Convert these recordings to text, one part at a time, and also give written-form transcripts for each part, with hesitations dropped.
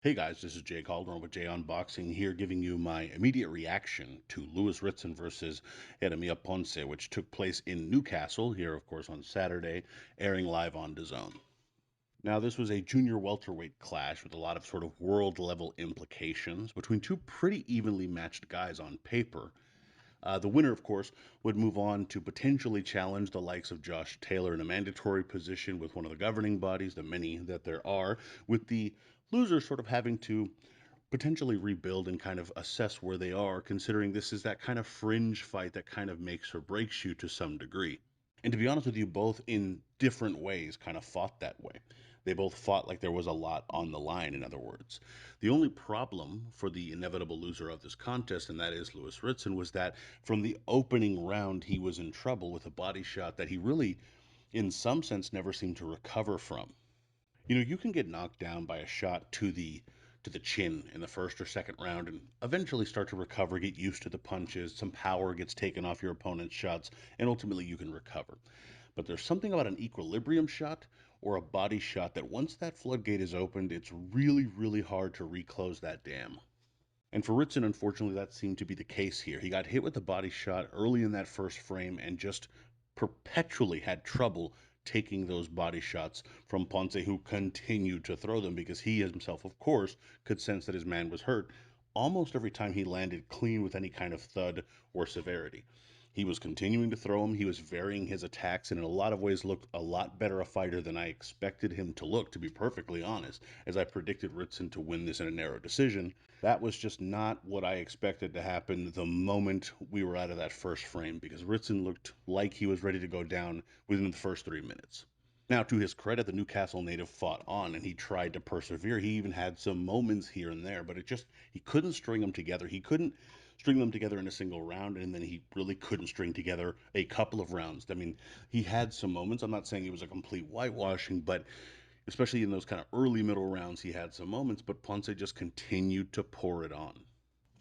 Hey guys, this is Jay Calderon with Jay Unboxing here, giving you my immediate reaction to Ritson versus Jeremias Ponce, which took place in Newcastle here, of course, on Saturday, airing live on DAZN. Now, this was a junior welterweight clash with a lot of sort of world level implications between two pretty evenly matched guys on paper. The winner, of course, would move on to potentially challenge the likes of Josh Taylor in a mandatory position with one of the governing bodies, the many that there are, with the loser sort of having to potentially rebuild and kind of assess where they are, considering this is that kind of fringe fight that kind of makes or breaks you to some degree. And to be honest with you, both in different ways kind of fought that way. They both fought like there was a lot on the line, in other words. The only problem for the inevitable loser of this contest, and that is Ritson, was that from the opening round, he was in trouble with a body shot that he really, in some sense, never seemed to recover from. You know, you can get knocked down by a shot to the chin in the first or second round and eventually start to recover, get used to the punches, some power gets taken off your opponent's shots, and ultimately you can recover. But there's something about an equilibrium shot or a body shot that once that floodgate is opened, it's really, really hard to reclose that dam. And for Ritson, unfortunately, that seemed to be the case here. He got hit with a body shot early in that first frame and just perpetually had trouble taking those body shots from Ponce, who continued to throw them because he himself, of course, could sense that his man was hurt almost every time he landed clean with any kind of thud or severity. He was continuing to throw him. He was varying his attacks and in a lot of ways looked a lot better a fighter than I expected him to look, to be perfectly honest, as I predicted Ritson to win this in a narrow decision. That was just not what I expected to happen the moment we were out of that first frame because Ritson looked like he was ready to go down within the first 3 minutes. Now, to his credit, the Newcastle native fought on and he tried to persevere. He even had some moments here and there, but he couldn't string them together. He couldn't string them together in a single round, and then he really couldn't string together a couple of rounds. I mean, he had some moments. I'm not saying it was a complete whitewashing, but especially in those kind of early middle rounds, he had some moments, but Ponce just continued to pour it on.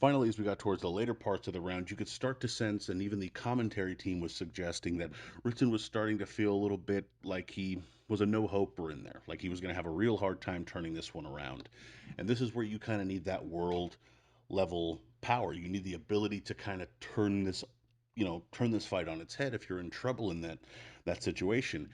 Finally, as we got towards the later parts of the round, you could start to sense, and even the commentary team was suggesting that Ritson was starting to feel a little bit like he was a no-hoper in there, like he was going to have a real hard time turning this one around. And this is where you kind of need that world level power. You need the ability to kind of turn this fight on its head if you're in trouble in that situation.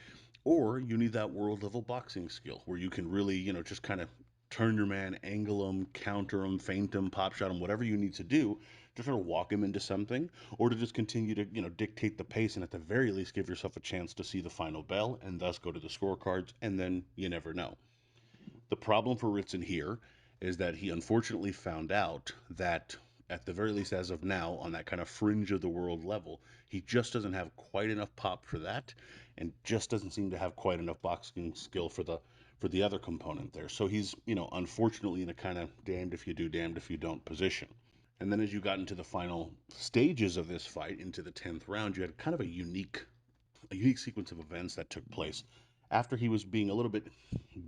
Or you need that world level boxing skill where you can really, just kind of turn your man, angle him, counter him, feint him, pop shot him, whatever you need to do to sort of walk him into something, or to just continue to, dictate the pace and at the very least give yourself a chance to see the final bell and thus go to the scorecards, and then you never know. The problem for Ritson here is that he unfortunately found out that, at the very least as of now, on that kind of fringe of the world level, he just doesn't have quite enough pop for that, and just doesn't seem to have quite enough boxing skill for the other component there. So he's, unfortunately in a kind of damned if you do, damned if you don't position. And then as you got into the final stages of this fight, into the 10th round, you had kind of a unique sequence of events that took place. After he was being a little bit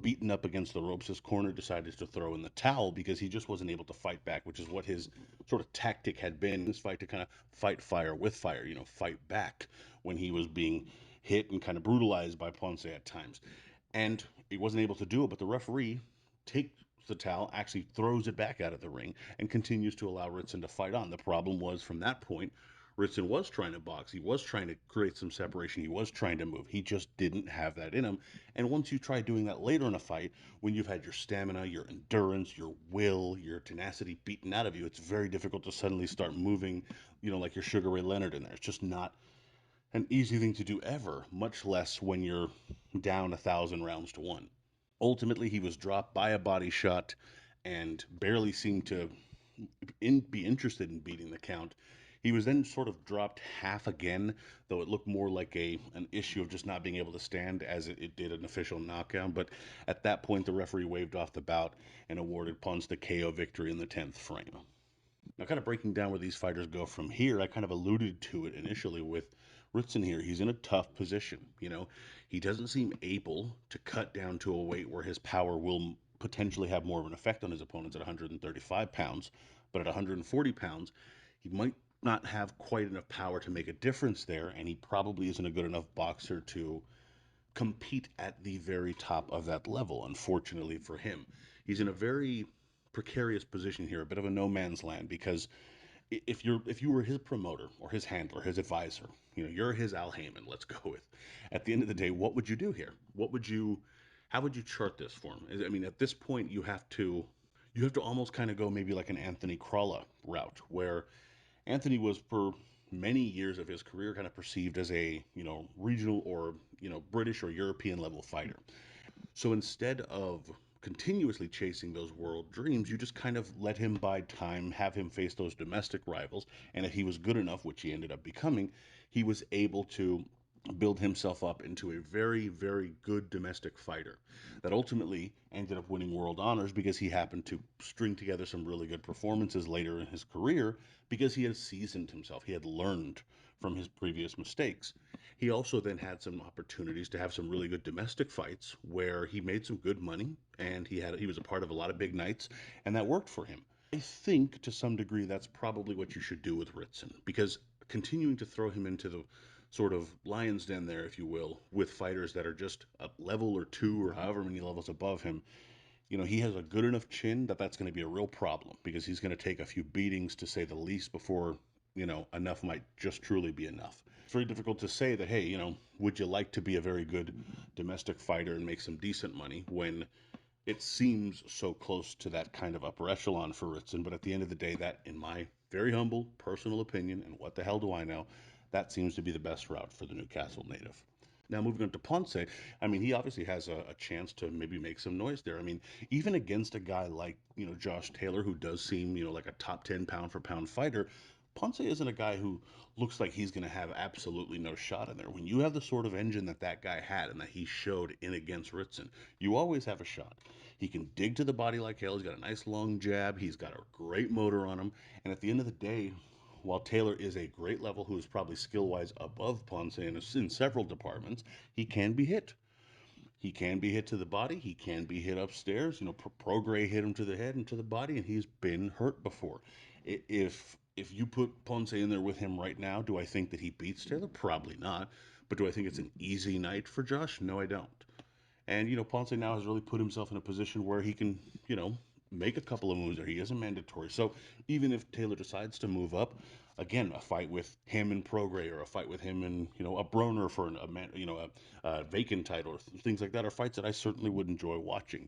beaten up against the ropes, his corner decided to throw in the towel because he just wasn't able to fight back, which is what his sort of tactic had been in this fight, to kind of fight fire with fire, fight back when he was being hit and kind of brutalized by Ponce at times. And he wasn't able to do it, but the referee takes the towel, actually throws it back out of the ring, and continues to allow Ritson to fight on. The problem was, from that point, Ritson was trying to box. He was trying to create some separation. He was trying to move. He just didn't have that in him. And once you try doing that later in a fight, when you've had your stamina, your endurance, your will, your tenacity beaten out of you, it's very difficult to suddenly start moving, like your Sugar Ray Leonard in there. It's just not an easy thing to do ever, much less when you're down 1,000 rounds to 1. Ultimately, he was dropped by a body shot and barely seemed to be interested in beating the count. He was then sort of dropped half again, though it looked more like an issue of just not being able to stand as it did an official knockdown. But at that point, the referee waved off the bout and awarded Ponce the KO victory in the 10th frame. Now, kind of breaking down where these fighters go from here, I kind of alluded to it initially with Ritson here. He's in a tough position. He doesn't seem able to cut down to a weight where his power will potentially have more of an effect on his opponents at 135 pounds. But at 140 pounds, he might not have quite enough power to make a difference there, and he probably isn't a good enough boxer to compete at the very top of that level, unfortunately for him. He's in a very precarious position here, a bit of a no man's land, because if you were his promoter or his handler, his advisor, you're his Al Heyman. Let's go with. At the end of the day, what would you do here? How would you chart this for him? I mean, at this point, you have to almost kind of go maybe like an Anthony Crawla route, where Anthony was for many years of his career kind of perceived as a regional or British or European level fighter. So instead of continuously chasing those world dreams, you just kind of let him bide time, have him face those domestic rivals, and if he was good enough, which he ended up becoming, he was able to build himself up into a very, very good domestic fighter that ultimately ended up winning world honors because he happened to string together some really good performances later in his career because he had seasoned himself. He had learned from his previous mistakes. He also then had some opportunities to have some really good domestic fights where he made some good money and he was a part of a lot of big nights and that worked for him. I think to some degree that's probably what you should do with Ritson, because continuing to throw him into the sort of lion's den there, if you will, with fighters that are just a level or two or however many levels above him, he has a good enough chin that that's going to be a real problem because he's going to take a few beatings to say the least before, enough might just truly be enough. It's very difficult to say that, hey, would you like to be a very good domestic fighter and make some decent money when it seems so close to that kind of upper echelon for Ritson. But at the end of the day, that, in my very humble personal opinion, and what the hell do I know, that seems to be the best route for the Newcastle native. Now, moving on to Ponce, I mean, he obviously has a chance to maybe make some noise there. I mean, even against a guy like, Josh Taylor, who does seem, like a top 10 pound for pound fighter, Ponce isn't a guy who looks like he's going to have absolutely no shot in there. When you have the sort of engine that that guy had and that he showed in against Ritson, you always have a shot. He can dig to the body like hell. He's got a nice long jab. He's got a great motor on him. And at the end of the day, while Taylor is a great level who is probably skill wise above Ponce in several departments, he can be hit. He can be hit to the body. He can be hit upstairs. Prograis hit him to the head and to the body, and he's been hurt before. If you put Ponce in there with him right now, do I think that he beats Taylor? Probably not. But do I think it's an easy night for Josh? No, I don't. And, Ponce now has really put himself in a position where he can, make a couple of moves there. He isn't mandatory. So even if Taylor decides to move up, again, a fight with him and Prograis or a fight with him and, a Broner for a vacant title or things like that are fights that I certainly would enjoy watching.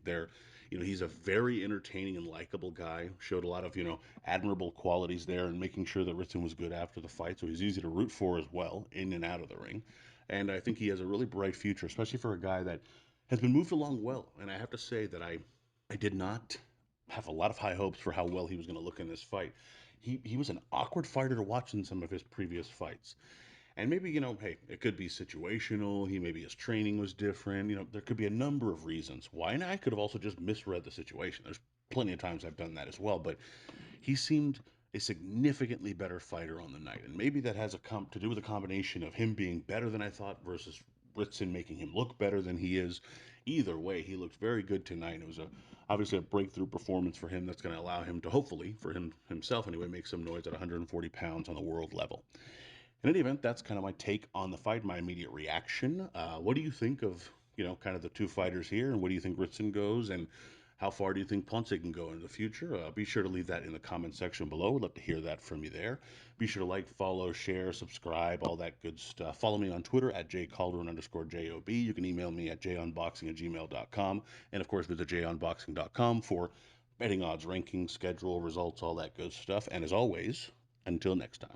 He's a very entertaining and likable guy. Showed a lot of, admirable qualities there and making sure that Ritson was good after the fight. So he's easy to root for as well, in and out of the ring. And I think he has a really bright future, especially for a guy that has been moved along well. And I have to say that I did not have a lot of high hopes for how well he was going to look in this fight. He was an awkward fighter to watch in some of his previous fights. And maybe, hey, it could be situational. Maybe his training was different. There could be a number of reasons why. And I could have also just misread the situation. There's plenty of times I've done that as well. But he seemed a significantly better fighter on the night. And maybe that has to do with a combination of him being better than I thought versus Ritson making him look better than he is. Either way, he looked very good tonight. It was obviously a breakthrough performance for him that's going to allow him to hopefully, for himself anyway, make some noise at 140 pounds on the world level. In any event, that's kind of my take on the fight, my immediate reaction. What do you think of, kind of the two fighters here, and what do you think Ritson goes, and how far do you think Ponce can go in the future? Be sure to leave that in the comment section below. We'd love to hear that from you there. Be sure to like, follow, share, subscribe, all that good stuff. Follow me on Twitter at jcalderon_JOB. You can email me at junboxing@gmail.com. And of course, visit junboxing.com for betting odds, rankings, schedule, results, all that good stuff. And as always, until next time.